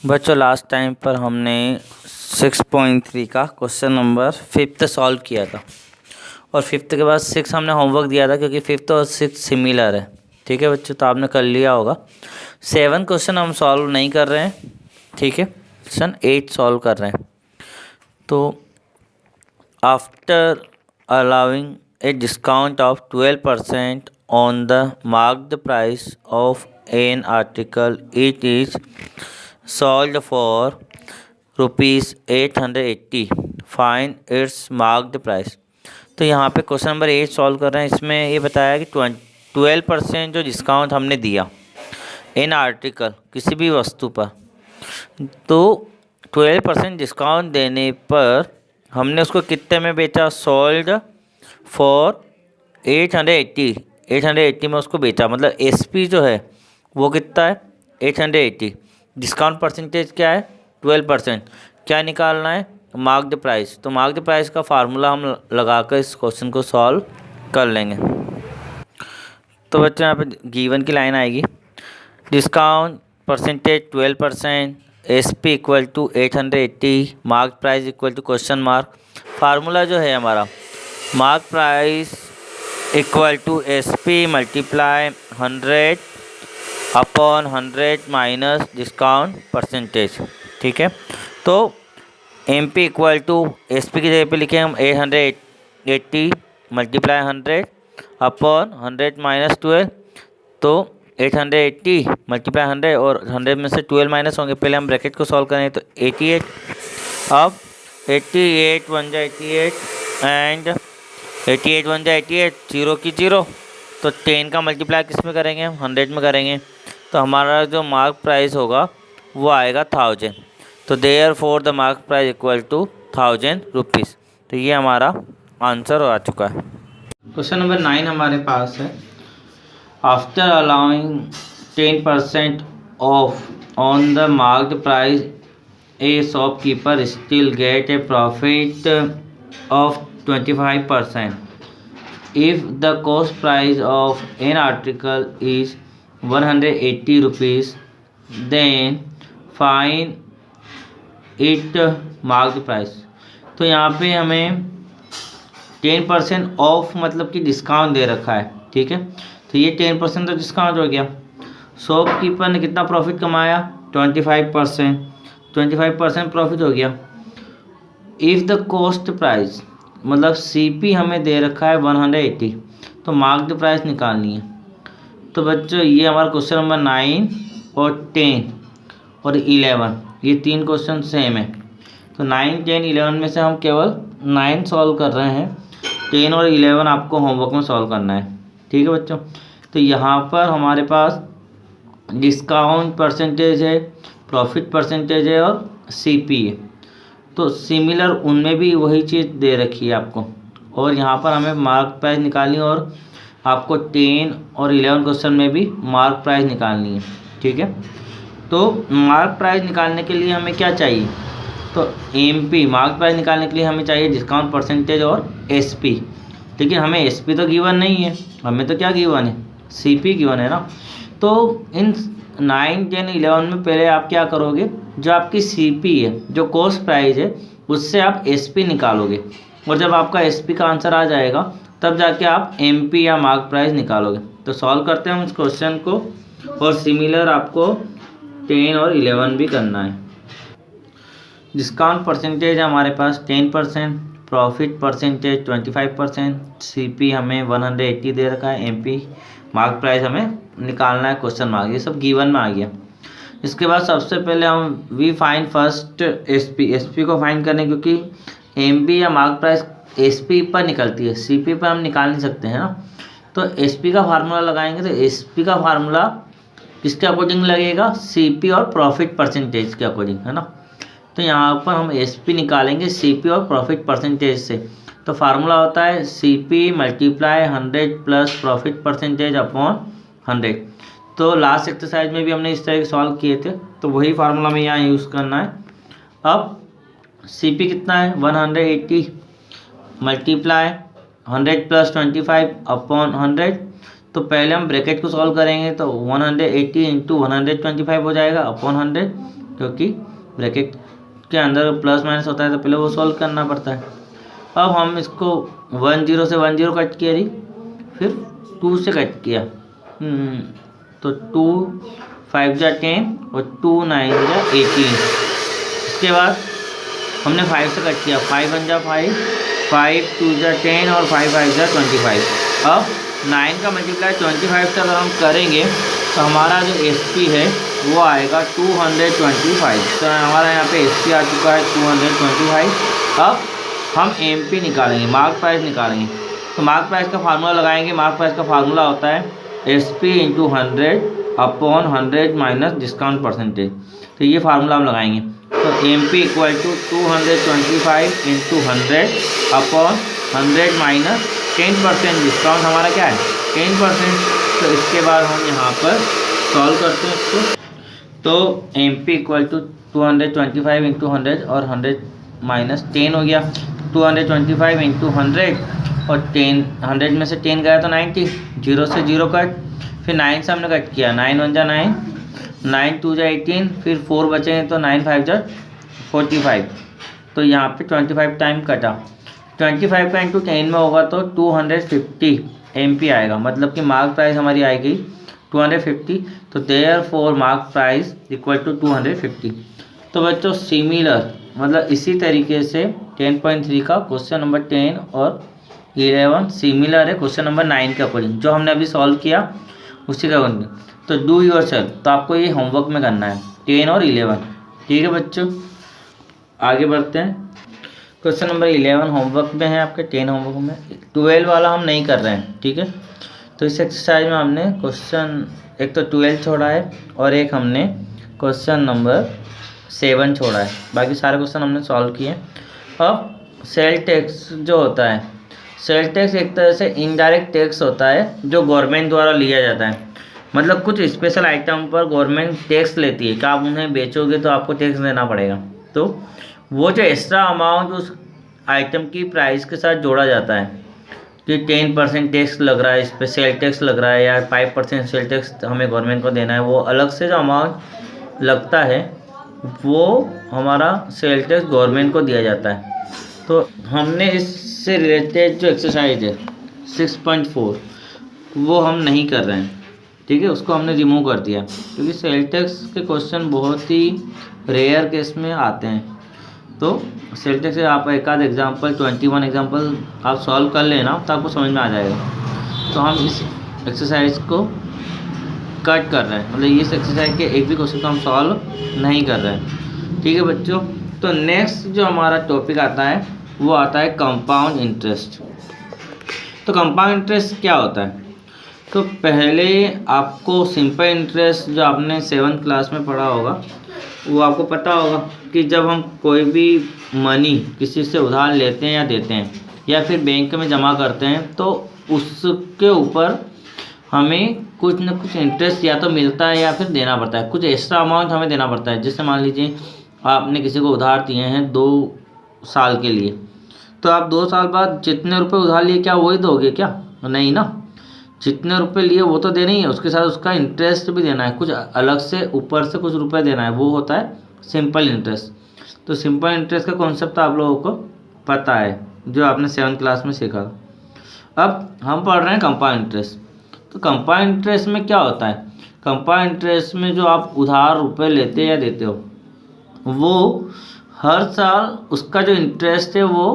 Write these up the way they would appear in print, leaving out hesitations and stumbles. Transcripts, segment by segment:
बच्चों last time पर हमने 6.3 का क्वेश्चन नंबर 5 सॉल्व किया था और 5 के बाद 6 हमने होमवर्क दिया था क्योंकि 5 और 6 सिमिलर है। ठीक है बच्चों, तो आपने कर लिया होगा। 7 क्वेश्चन हम सॉल्व नहीं कर रहे हैं, ठीक है, क्वेश्चन 8 सॉल्व कर रहे हैं। तो after allowing a discount of 12% on the marked price of an article it is sold for ₹880, find its marked price. तो यहाँ पे क्वेश्चन नंबर 8 सॉल्व कर रहे हैं। इसमें ये बताया कि 12% जो डिस्काउंट हमने दिया इन आर्टिकल किसी भी वस्तु पर, तो 12% डिस्काउंट देने पर हमने उसको कितने में बेचा? सोल्ड फॉर 880 में उसको बेचा। मतलब एसपी जो है वो कितना है? 880। डिस्काउंट परसेंटेज क्या है? 12%। क्या निकालना है? Marked price. तो मार्क्ड प्राइस का फार्मूला हम लगाकर इस क्वेश्चन को सॉल्व कर लेंगे। तो बच्चों यहाँ पे गिवन की लाइन आएगी, discount percentage 12%, SP equal to 880, mark price equal to question mark. Formula जो है हमारा, mark price equal to SP multiply 100 upon 100 minus discount percentage. ठीक है, तो M P equal to S P की जगह पे लिखे हम 880 मल्टीप्लाई 100 अपॉन 100 माइनस 12। तो 880 मल्टीप्लाई 100 और 100 में से 12 माइनस होंगे। पहले हम ब्रैकेट को सॉल्व करें तो 88। अब 88 1 जा 88 एंड 88 1 जा 88, 0 की 0। तो 10 का मल्टीप्लाई किस में करेंगे? हम 100 में करेंगे। तो हमारा जो मार्क प्राइस होगा वो आएगा 1000। तो therefore the mark price equal to 1000 rupees. तो ये हमारा आंसर आ चुका है। क्वेश्चन नंबर 9 हमारे पास है, after allowing 10% of on the marked price A shopkeeper still get A profit of 25%. If the cost price of an article is 180 rupees, then find it marked price. तो यहाँ पे हमें 10% of मतलब कि discount दे रखा है। ठीक है, तो ये 10% तो डिस्काउंट हो गया। शॉपकीपर ने कितना प्रॉफिट कमाया? 25%। 25% प्रॉफिट हो गया। इफ़ द कॉस्ट प्राइस मतलब सीपी हमें दे रखा है 180, तो मार्क्ड प्राइस निकालनी है। तो बच्चों ये हमारा क्वेश्चन नंबर 9 और 10 और 11 ये 3 क्वेश्चन सेम है। तो 9 10 11 में से हम केवल 9 सॉल्व कर रहे हैं, 10 और 11 आपको होमवर्क में सॉल्व करना है। ठीक है बच्चों, तो यहाँ पर हमारे पास डिस्काउंट परसेंटेज है, प्रॉफिट परसेंटेज है और सीपी है। तो सिमिलर उनमें भी वही चीज़ दे रखी है आपको, और यहाँ पर हमें मार्क प्राइस निकालनी है और आपको 10 और 11 क्वेश्चन में भी मार्क प्राइस निकालनी है। ठीक है, तो मार्क प्राइस निकालने के लिए हमें क्या चाहिए? तो एमपी मार्क प्राइस निकालने के लिए हमें चाहिए डिस्काउंट परसेंटेज और एसपी। लेकिन हमें एसपी तो गिवन नहीं है, हमें तो क्या गिवन है? सीपी गिवन है ना। तो इन 9 10 11 में पहले आप क्या करोगे? जो आपकी सीपी है, जो कॉस्ट प्राइस है, उससे आप एसपी निकालोगे, और जब आपका एसपी का आंसर आ जाएगा तब जाके आप एमपी या मार्क प्राइस निकालोगे। तो सॉल्व करते हैं हम इस क्वेश्चन को, और सिमिलर आपको 10 और 11 भी करना है। डिस्काउंट परसेंटेज है हमारे पास 10%, प्रॉफिट परसेंटेज 25%, सीपी हमें 180 दे रखा है, एमपी मार्क प्राइस हमें निकालना है, क्वेश्चन मार्क, ये सब गिवन में आ गया। इसके बाद सबसे पहले हम वी फाइंड फर्स्ट एसपी को फाइंड करने, क्योंकि एमपी या मार्क प्राइस एसपी पर निकलती है, सीपी पर हम निकाल नहीं सकते हैं ना। तो एसपी का फार्मूला लगाएंगे, तो एसपी का फार्मूला किसके अकॉर्डिंग लगेगा? सीपी और प्रॉफिट परसेंटेज के अकॉर्डिंग, है ना। तो यहाँ पर हम एसपी निकालेंगे सीपी और प्रॉफिट परसेंटेज से। तो फार्मूला होता है CP multiply 100 plus profit percentage upon 100। तो लास्ट एक्सरसाइज में भी हमने इस तरह के सॉल्व किए थे, तो वही फार्मूला में यहाँ यूज़ करना है। अब सीपी कितना है? 180 मल्टीप्लाई 100 प्लस 25 अपॉन 100। तो पहले हम ब्रैकेट को सॉल्व करेंगे, तो 180 इंटू 125 हो जाएगा अपॉन 100 क्योंकि ब्रैकेट के अंदर प्लस माइनस होता है तो पहले वो सॉल्व करना पड़ता है। अब हम इसको 10 से 10 कट किया जी, फिर 2 से कट किया, तो 2 5 जा 10 और 2 9 जा 18। इसके बाद हमने 5 से कट किया, 5 1 जा 5, 5 2 जा 10 और 5 5 जा 25। अब 9 का मल्टीप्लाई 25 से अगर हम करेंगे तो हमारा जो SP है वो आएगा 225। तो हमारा यहाँ पे SP आ चुका है 225। अब हम MP निकालेंगे, मार्क प्राइस निकालेंगे। तो मार्क प्राइस का फार्मूला लगाएंगे। मार्क प्राइस का फार्मूला होता है SP × 100 upon 100 minus discount percentage. तो ये फार्मूला हम लगाएंगे। तो MP = 225 × 100 अपॉन 100 माइनस 10% डिस्काउंट हमारा क्या है 10%। तो इसके बाद हम यहाँ पर सॉल्व करते हैं इसको। तो MP = 225 × 100 और 100 माइनस 10 हो गया। 225 × 100 और 10, 100 में से 10 गया तो 90, 0 से 0 कट, फिर 9 से हमने कट किया, 9 1 जा 9, 9 2 जा 18, फिर 4 बचेंगे तो 9 5 जा 45। तो यहाँ पे 25 टाइम कटा। 25 का × 10 में होगा तो 250 MP आएगा, मतलब कि मार्क प्राइस हमारी आएगी 250। तो देयरफॉर मार्क प्राइस = 250। तो बच्चों सिमिलर मतलब इसी तरीके से 10.3 का क्वेश्चन नंबर 10 और 11 सिमिलर है क्वेश्चन नंबर 9 के अकॉर्डिंग, जो हमने अभी सॉल्व किया उसी का अकॉर्डिंग। तो डू योर सेल्फ, तो आपको ये होमवर्क में करना है 10 और 11। ठीक है बच्चों, आगे बढ़ते हैं। क्वेश्चन नंबर 11 होमवर्क में है आपके, 10 होमवर्क में। 12 वाला हम नहीं कर रहे हैं, ठीक है। तो इस एक्सरसाइज में हमने क्वेश्चन एक तो 12 छोड़ा है और एक हमने क्वेश्चन नंबर 7 छोड़ा है, बाकी सारे क्वेश्चन हमने सॉल्व किए। अब सेल टैक्स जो होता है, सेल टैक्स एक तरह से इनडायरेक्ट टैक्स होता है जो गवर्नमेंट द्वारा लिया जाता है। मतलब कुछ स्पेशल आइटम पर गवर्नमेंट टैक्स लेती है कि आप उन्हें बेचोगे तो आपको टैक्स देना पड़ेगा। तो वो जो एक्स्ट्रा अमाउंट उस आइटम की प्राइस के साथ जोड़ा जाता है कि 10% टैक्स लग रहा है, इस पर सेल टैक्स लग रहा है, या 5% सेल टैक्स हमें गवर्नमेंट को देना है, वो अलग से जो अमाउंट लगता है वो हमारा सेल टैक्स गवर्नमेंट को दिया जाता है। तो हमने इससे रिलेटेड जो एक्सरसाइज है 6.4 वो हम नहीं कर रहे हैं, ठीक है, उसको हमने रिमूव कर दिया क्योंकि सेल टैक्स के क्वेश्चन बहुत ही रेयर केस में आते हैं। तो सेल टैक्स से आप एक आध एग्जाम्पल 21 एग्जाम्पल आप सॉल्व कर लेना तो आपको समझ में आ जाएगा। तो हम इस एक्सरसाइज को कट कर रहे हैं, मतलब इस एक्सरसाइज के एक भी क्वेश्चन को हम सॉल्व नहीं कर रहे हैं, ठीक है बच्चों। तो नेक्स्ट जो हमारा टॉपिक आता है वो आता है कंपाउंड इंटरेस्ट। तो कंपाउंड इंटरेस्ट क्या होता है? तो पहले आपको सिंपल इंटरेस्ट जो आपने 7th क्लास में पढ़ा होगा वो आपको पता होगा कि जब हम कोई भी मनी किसी से उधार लेते हैं या देते हैं या फिर बैंक में जमा करते हैं तो उसके ऊपर हमें कुछ न कुछ इंटरेस्ट या तो मिलता है या फिर देना पड़ता है, कुछ एक्स्ट्रा अमाउंट हमें देना पड़ता है। जैसे मान लीजिए आपने किसी को उधार दिए हैं 2 साल के लिए, तो आप 2 साल बाद जितने रुपए उधार लिए क्या वही दोगे क्या? नहीं ना, जितने रुपए लिए वो तो देना ही है, उसके साथ उसका इंटरेस्ट भी देना है, कुछ अलग से ऊपर से कुछ रुपए देना है, वो होता है सिंपल इंटरेस्ट। तो सिंपल इंटरेस्ट का कॉन्सेप्ट आप लोगों को पता है जो आपने 7th क्लास में सीखा। अब हम पढ़ रहे हैं कंपाउंड इंटरेस्ट। तो कंपाउंड इंटरेस्ट में क्या होता है? कंपाउंड इंटरेस्ट में जो आप उधार रुपए लेते या देते हो वो हर साल उसका जो इंटरेस्ट है वो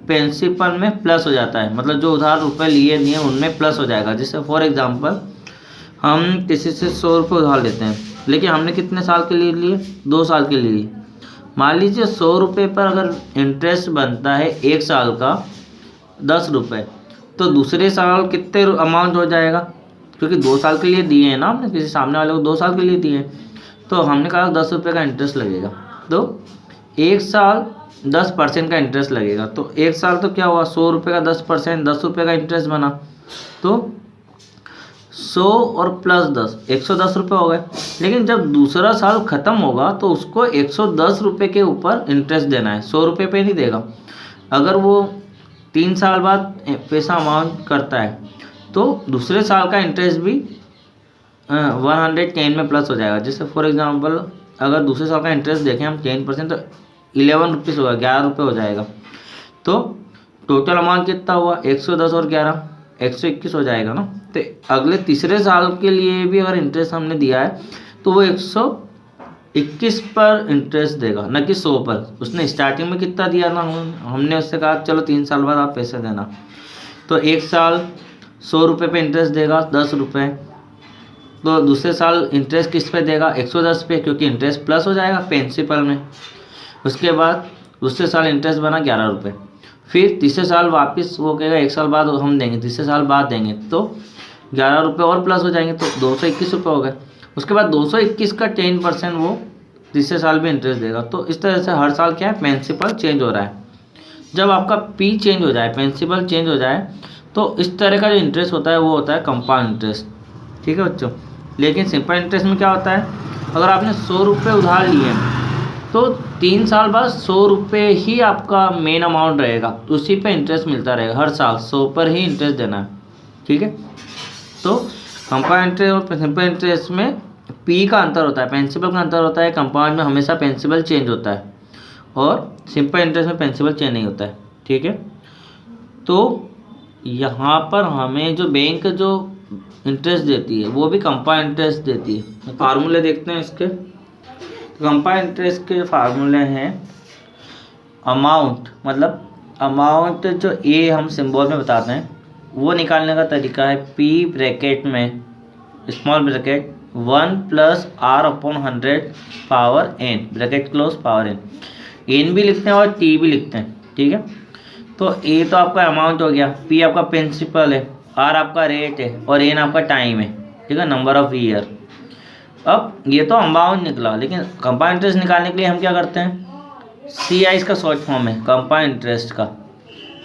प्रिंसिपल में प्लस हो जाता है, मतलब जो उधार रुपए लिए दिए उनमें प्लस हो जाएगा। जैसे फॉर एग्जांपल हम किसी से 100 रुपये उधार लेते हैं, लेकिन हमने कितने साल के लिए लिए? 2 साल के लिए। मान लीजिए 100 रुपये पर अगर इंटरेस्ट बनता है 1 साल का 10 रुपये, तो दूसरे साल कितने अमाउंट हो जाएगा? क्योंकि 2 साल के लिए दिए हैं ना हमने, किसी सामने वाले को 2 साल के लिए दिए हैं, तो हमने कहा 10 रुपये का इंटरेस्ट लगेगा। तो 1 साल 10% का इंटरेस्ट लगेगा। तो 1 साल तो क्या हुआ, 100 रुपये का 10%, 10 रुपये का इंटरेस्ट बना। तो 100 और प्लस 10 110 रुपये हो गए। लेकिन जब दूसरा साल ख़त्म होगा तो उसको 110 रुपये के ऊपर इंटरेस्ट देना है, 100 रुपये पे नहीं देगा। अगर वो 3 साल बाद पैसा अमाउंट करता है तो दूसरे साल का इंटरेस्ट भी 110 में प्लस हो जाएगा। जैसे फॉर एग्जांपल अगर दूसरे साल का इंटरेस्ट देखें हम 10% तो 11 रुपीज़ होगा, 11 रुपये हो जाएगा। तो टोटल अमाउंट कितना हुआ 110 और 11 121 हो जाएगा ना। तो अगले तीसरे साल के लिए भी अगर इंटरेस्ट हमने दिया है तो वो 121 पर इंटरेस्ट देगा, न कि 100 पर। उसने स्टार्टिंग में कितना दिया ना, हमने उससे कहा चलो 3 साल बाद आप पैसे देना, तो एक साल 100 रुपये पे इंटरेस्ट देगा 10 रुपये। तो दूसरे साल इंटरेस्ट किस पे देगा 110 पे, क्योंकि इंटरेस्ट प्लस हो जाएगा प्रिंसिपल में। उसके बाद दूसरे साल इंटरेस्ट बना 11 रुपये। फिर तीसरे साल वापस वो कहेगा एक साल बाद हम देंगे, तीसरे साल बाद देंगे, तो 11 रुपये और प्लस हो जाएंगे, तो 221 रुपये हो गए। उसके बाद 221 का 10% वो तीसरे साल भी इंटरेस्ट देगा। तो इस तरह से हर साल क्या है प्रिंसिपल चेंज हो रहा है। जब आपका पी चेंज हो जाए, प्रिंसिपल चेंज हो जाए, तो इस तरह का जो इंटरेस्ट होता है वो होता है कंपाउंड इंटरेस्ट। ठीक है बच्चों। लेकिन सिंपल इंटरेस्ट में क्या होता है, अगर आपने 100 रुपये उधार लिए तो 3 साल बाद 100 रुपये ही आपका मेन अमाउंट रहेगा, उसी पे इंटरेस्ट मिलता रहेगा हर साल, 100 पर ही इंटरेस्ट देना है। ठीक है। तो कंपाउंड इंटरेस्ट और प्रिंसिपल इंटरेस्ट में पी का अंतर होता है, प्रिंसिपल का अंतर होता है। कंपाउंड में हमेशा प्रिंसिपल चेंज होता है और सिंपल इंटरेस्ट में प्रिंसिपल चेंज नहीं होता है। ठीक है। तो यहाँ पर हमें जो बैंक जो इंटरेस्ट देती है वो भी कंपाउंड इंटरेस्ट देती है। फार्मूले देखते हैं इसके। कंपाउंड इंटरेस्ट के फार्मूले हैं अमाउंट, मतलब अमाउंट जो ए हम सिंबल में बताते हैं वो निकालने का तरीका है पी ब्रैकेट में small bracket 1 plus R upon 100 power N bracket close power N. N भी लिखते हैं और टी भी लिखते हैं। ठीक है। तो ए तो आपका अमाउंट हो गया, पी आपका प्रिंसिपल है, आर आपका रेट है और एन आपका टाइम है। ठीक है, नंबर ऑफ ईयर। अब ये तो अमाउंट निकला, लेकिन कंपाउंड इंटरेस्ट निकालने के लिए हम क्या करते हैं, सी आई इसका शॉर्ट फॉर्म है कंपाउंड इंटरेस्ट का,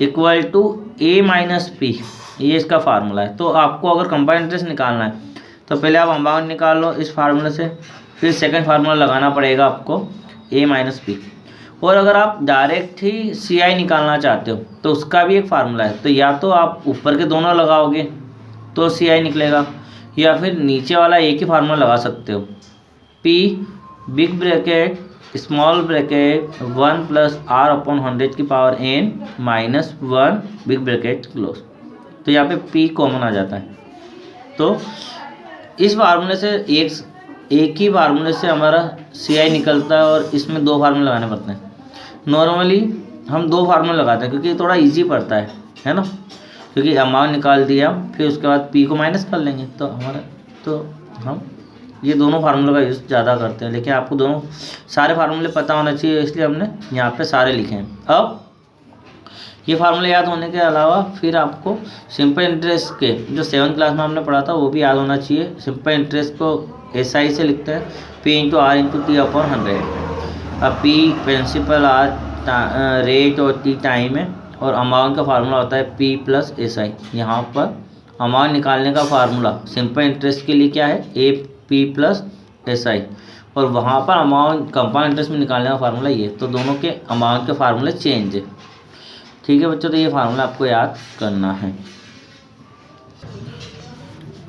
equal to A minus P, ये इसका फार्मूला है। तो आपको अगर कंपाउंड इंटरेस्ट निकालना है तो पहले आप अमाउंट निकाल लो इस फार्मूले से, फिर सेकंड फार्मूला लगाना पड़ेगा आपको ए माइनस पी। और अगर आप डायरेक्ट ही सी आई निकालना चाहते हो तो उसका भी एक फार्मूला है। तो या तो आप ऊपर के दोनों लगाओगे तो सी आई निकलेगा, या फिर नीचे वाला एक ही फार्मूला लगा सकते हो, P big bracket small bracket 1 plus R upon 100 की power N minus 1 big bracket close. तो यहाँ पे पी कॉमन आ जाता है। तो इस फार्मूले से एक ही फार्मूले से हमारा सी आई निकलता है और इसमें 2 फार्मूले लगाने पड़ते हैं। नॉर्मली हम 2 फार्मूले लगाते हैं क्योंकि थोड़ा इजी पड़ता है ना, क्योंकि अमाउंट निकाल दिया फिर उसके बाद पी को माइनस कर लेंगे तो हमारा, तो हम ये दोनों फार्मूले का यूज़ ज़्यादा करते हैं। लेकिन आपको दोनों सारे फार्मूले पता होना चाहिए, इसलिए हमने यहाँ पे सारे लिखे हैं। अब ये फार्मूले याद होने के अलावा फिर आपको सिंपल इंटरेस्ट के जो 7th क्लास में हमने पढ़ा था वो भी याद होना चाहिए। सिंपल इंटरेस्ट को एस आई से लिखते हैं P into R into T upon 100। अब पी प्रिंसिपल, आर रेट और टी टाइम है, और अमाउंट का फार्मूला होता है पी प्लस एस आई। यहाँ पर अमाउंट निकालने का फार्मूला सिंपल इंटरेस्ट के लिए क्या है, A P plus S I, और वहाँ पर अमाउंट कंपाउंड इंटरेस्ट में निकालने का फार्मूला ये। तो दोनों के अमाउंट के फार्मूले चेंज है। ठीक है बच्चों, तो ये फार्मूला आपको याद करना है।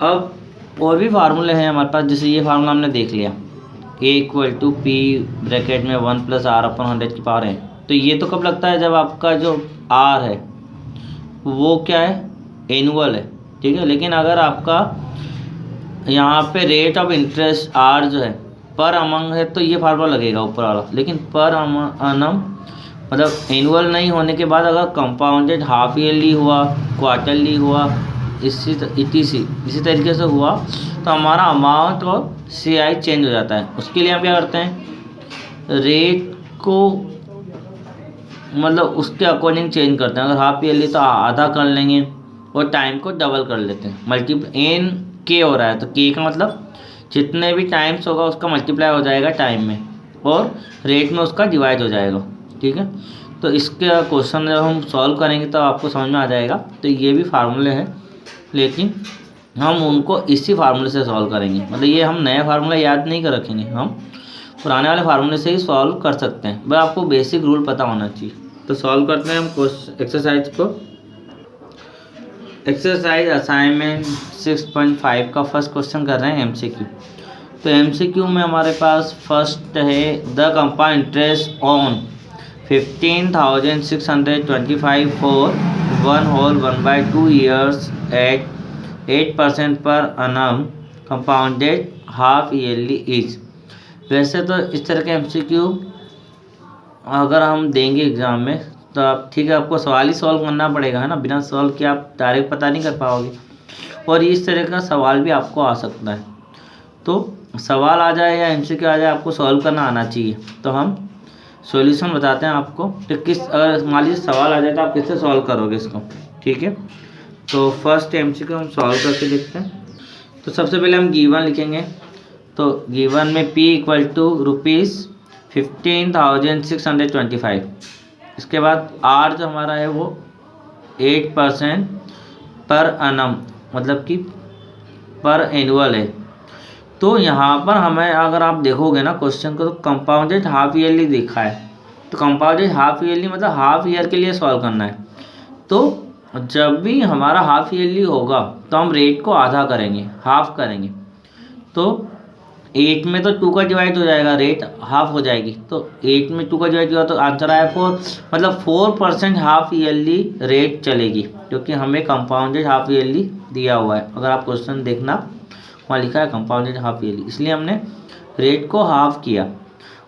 अब और भी फार्मूले हैं हमारे पास, जैसे ये फार्मूला हमने देख लिया, ए इक्वल टू पी ब्रैकेट में 1 प्लस आर अपॉन 100 की पावर है। तो ये तो कब लगता है, जब आपका जो आर है वो क्या है, एनुअल है। ठीक है। लेकिन अगर आपका यहाँ पे रेट ऑफ इंटरेस्ट आर जो है पर अमंग है तो ये फार्मूला लगेगा ऊपर वाला। लेकिन पर अनम मतलब एनुअल नहीं होने के बाद अगर कंपाउंडेड हाफ ईयरली हुआ, क्वार्टरली हुआ, इसी तरीके से हुआ तो हमारा अमाउंट और सी आई चेंज हो जाता है। उसके लिए हम क्या करते हैं, रेट को मतलब उसके अकॉर्डिंग चेंज करते हैं। अगर हाफ ईयरली तो आधा कर लेंगे और टाइम को डबल कर लेते हैं। मल्टीप्लाई एन के हो रहा है तो के का मतलब जितने भी टाइम्स होगा उसका मल्टीप्लाई हो जाएगा टाइम में, और रेट में उसका डिवाइड हो जाएगा। ठीक है। तो इसके क्वेश्चन जब हम सॉल्व करेंगे तो आपको समझ में आ जाएगा। तो ये भी फार्मूले हैं, लेकिन हम उनको इसी फार्मूले से सॉल्व करेंगे। मतलब ये हम नए फार्मूला याद नहीं कर रखेंगे, हम पुराने वाले फार्मूले से ही सॉल्व कर सकते हैं। बस आपको बेसिक रूल पता होना चाहिए। तो सॉल्व करते हैं हम एक्सरसाइज को। एक्सरसाइज असाइनमेंट 6.5 का फर्स्ट क्वेश्चन कर रहे हैं एमसीक्यू। तो MCQ में हमारे पास फर्स्ट है the compound interest on 15,625 for 1/2 years at 8% पर annum compounded half yearly is. वैसे तो इस तरह के MCQ अगर हम देंगे एग्ज़ाम में तो आप ठीक है, आपको सवाल ही सॉल्व करना पड़ेगा, है ना। बिना सॉल्व किए आप डायरेक्ट पता नहीं कर पाओगे, और इस तरह का सवाल भी आपको आ सकता है। तो सवाल आ जाए या MCQ आ जाए, आपको सॉल्व करना आना चाहिए। तो हम सॉल्यूशन बताते हैं आपको, तो किस, अगर मान लीजिए सवाल आ जाए तो आप किससे सॉल्व करोगे इसको, ठीक है। तो फर्स्ट MCQ हम सॉल्व करके देखते हैं। तो सबसे पहले हम गिवन लिखेंगे। तो गिवन में P = ₹15,625। इसके बाद R जो हमारा है वो 8% पर annum, मतलब कि पर एनुअल है। तो यहाँ पर हमें, अगर आप देखोगे ना क्वेश्चन को, तो कंपाउंडेड हाफ ईयरली दिखा है। तो कंपाउंडेड हाफ ईयरली मतलब हाफ ईयर के लिए सॉल्व करना है। तो जब भी हमारा हाफ ईयरली होगा तो हम रेट को आधा करेंगे, हाफ करेंगे। तो 8 में तो 2 का डिवाइड हो जाएगा, रेट हाफ हो जाएगी। तो 8 में 2 का डिवाइड हुआ तो आंसर आया 4, मतलब 4% हाफ ईयरली रेट चलेगी, क्योंकि हमें कंपाउंडेड हाफ ईयरली दिया हुआ है। अगर आप क्वेश्चन देखना, वहाँ लिखा है कंपाउंडेड हाफ ईयरली, इसलिए हमने रेट को हाफ किया।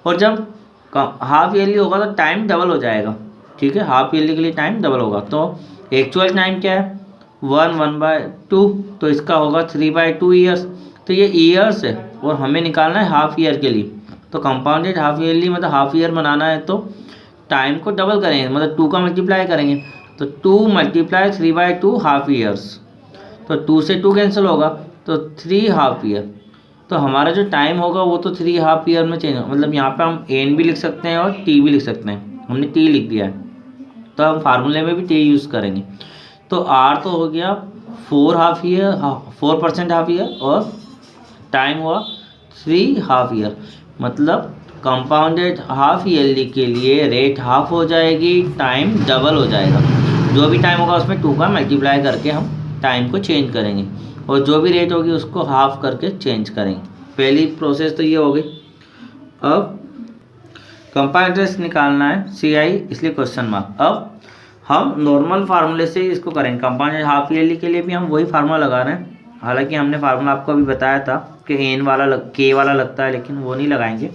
और जब हाफ ईयरली होगा तो टाइम डबल हो जाएगा, ठीक है। हाफ ईयरली के लिए टाइम डबल होगा। तो एक्चुअल टाइम क्या है 1/2, तो इसका होगा 3/2 ईयर्स। तो ये ईयर्स है और हमें निकालना है हाफ ईयर के लिए। तो कंपाउंडेड हाफ ईयरली मतलब हाफ ईयर बनाना है, तो टाइम को डबल करेंगे, मतलब 2 का मल्टीप्लाई करेंगे। तो 2 × 3/2 हाफ ईयर्स। तो 2 से 2 कैंसिल होगा, तो 3 हाफ ईयर। तो हमारा जो टाइम होगा वो तो 3 हाफ ईयर में चेंज होगा। मतलब यहाँ पे हम एन भी लिख सकते हैं और टी भी लिख सकते हैं, हमने टी लिख दिया है, तो हम फार्मूले में भी टी यूज़ करेंगे। तो आर तो हो गया 4% हाफ ईयर, और टाइम हुआ 3 हाफ ईयर। मतलब कंपाउंडेड हाफ ईयरली के लिए रेट हाफ हो जाएगी, टाइम डबल हो जाएगा। जो भी टाइम होगा उसमें 2 का मल्टीप्लाई करके हम टाइम को चेंज करेंगे, और जो भी रेट होगी उसको हाफ करके चेंज करेंगे। पहली प्रोसेस तो ये हो गई। अब कंपाउंड इंटरेस्ट निकालना है CI, इसलिए क्वेश्चन मार्क। अब हम नॉर्मल फार्मूले से इसको करेंगे। कंपाउंड हाफ ईयरली के लिए भी हम वही फार्मूला लगा रहे हैं। हालांकि हमने फार्मूला आपको अभी बताया था कि K वाला लगता है, लेकिन वो नहीं लगाएंगे।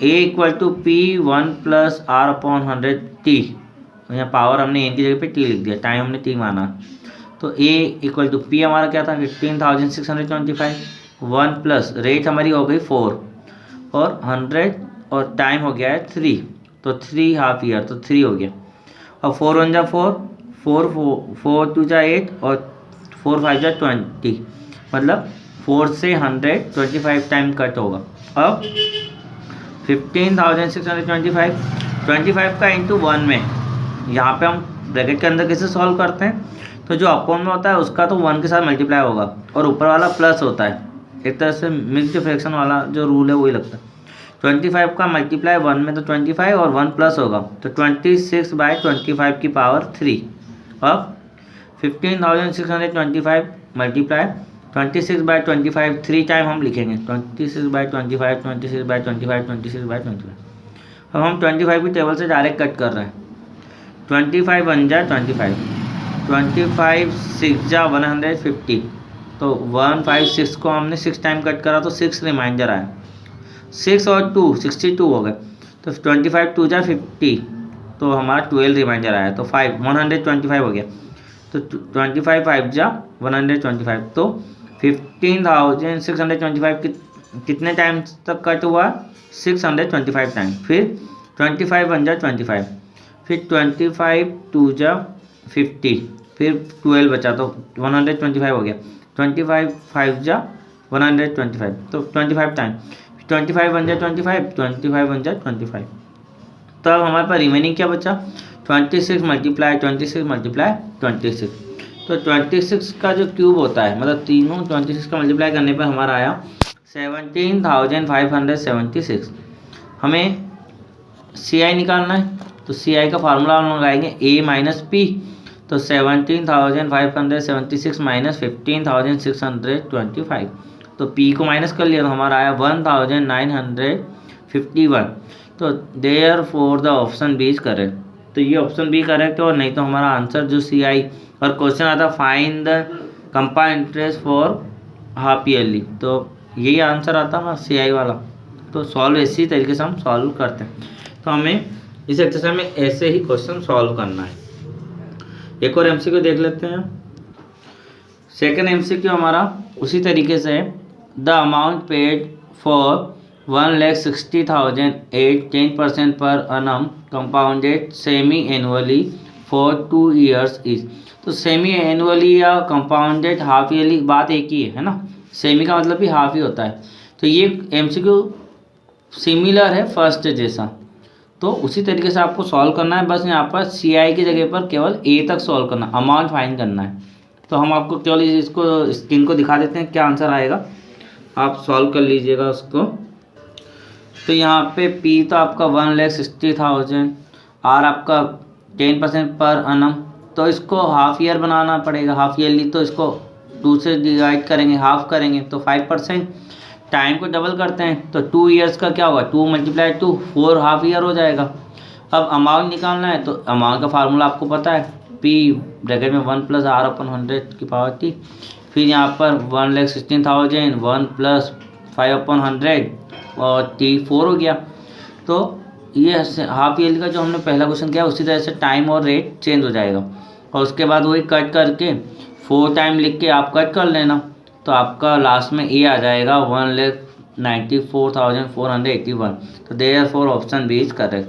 A = P1 + R/100T। यहाँ पावर हमने N की जगह पे T लिख दिया, टाइम हमने T माना। तो A = P हमारा क्या था 15,625, 1 प्लस रेट हमारी हो गई 4 और 100, और टाइम हो गया है 3, तो 3 हाफ ईयर, तो 3 हो गया। और 4 1 जा 4, 4 2 जा 8, और 4 5 जा 20, मतलब 4 से 100 25 टाइम कट होगा। अब 15,625, 25 का इंटू 1 में, यहाँ पे हम ब्रैकेट के अंदर कैसे सॉल्व करते हैं, तो जो अपॉन में होता है उसका तो 1 के साथ मल्टीप्लाई होगा, और ऊपर वाला प्लस होता है। एक तरह से मिक्स्ड फ्रैक्शन वाला जो रूल है वही लगता है। 25 का मल्टीप्लाई 1 में तो 25 और 1 प्लस होगा, तो 26/25 की पावर 3। अब 15,625 मल्टीप्लाई 26/25 3 टाइम हम लिखेंगे, 26/25, 26/25, 26/25। अब हम 25 की टेबल से डायरेक्ट कट कर रहे हैं। 25 1 जा 25, 25 6 जा 150, तो 156 को हमने 6 टाइम कट करा तो 6 रिमाइंडर आया, 6 और 2 62 हो गए। तो 25 2 जा 50, तो हमारा 12 रिमाइंडर आया, तो 125 हो गया। तो 25 5 जा 125, तो 15,625 कितने टाइम तक कट हुआ, 625 टाइम। फिर 25 1 जा 25, फिर 25 2 जा 50, फिर 12 बचा तो 125 हो गया। 25 5 जा 125, तो 25 टाइम। 25 1 जा 25, 25 1 जा 25। तो अब हमारे पास रिमेनिंग क्या बचा, 26 × 26 × 26। तो 26 का जो क्यूब होता है, मतलब तीनों 26 का मल्टीप्लाई करने पर हमारा आया 17,576। हमें CI निकालना है, तो CI का फार्मूला हम लगाएंगे A - P। तो 17,576 - 15,625, तो पी को माइनस कर लिया तो हमारा आया 1951। तो therefore the option B is correct. तो ये ऑप्शन बी करेक्ट है, और नहीं तो हमारा आंसर जो सी आई, और क्वेश्चन आता find the compound interest for half yearly, तो यही आंसर आता है सी आई वाला। तो सॉल्व इसी तरीके से हम सॉल्व करते हैं। तो हमें इस एक्सरसाइज में ऐसे ही क्वेश्चन सॉल्व करना है। एक और एमसीक्यू देख लेते हैं। सेकंड एमसीक्यू हमारा उसी तरीके से है। The amount paid for 1,60,000 at 10% per annum compounded semi annually for 2 years is. तो सेमी एनुअली या कंपाउंडेड हाफ ईयरली बात एक ही है ना, सेमी का मतलब भी हाफ ही होता है। तो ये एमसीक्यू सिमिलर है फर्स्ट जैसा, तो उसी तरीके से आपको सॉल्व करना है। बस यहाँ पर सी आई की जगह पर केवल ए तक सॉल्व करना, अमाउंट फाइंड करना है। तो हम आपको केवल इसको स्क्रीन को दिखा देते हैं क्या आंसर आएगा, आप सॉल्व कर लीजिएगा उसको। तो यहाँ पे पी तो आपका 1,60,000, आर आपका 10% पर annum, तो इसको हाफ ईयर बनाना पड़ेगा, हाफ ईयरली। तो इसको 2 से डिवाइड करेंगे, हाफ करेंगे तो 5%। टाइम को डबल करते हैं तो 2 ईयर्स का क्या होगा, 2 × 2 4 हाफ ईयर हो जाएगा। अब अमाउंट निकालना है, तो अमाउंट का फार्मूला आपको पता है, पी ब्रैकेट में 1 + R/100 फिर यहाँ पर 1,16,000 1 + 5/100 और टी 4 हो गया। तो ये हाफ ईयरली का जो हमने पहला क्वेश्चन किया उसी तरह से टाइम और रेट चेंज हो जाएगा, और उसके बाद वही कट करके 4 टाइम लिख के आप कट कर लेना, तो आपका लास्ट में ए आ जाएगा 1,94,481। तो therefore option B is correct.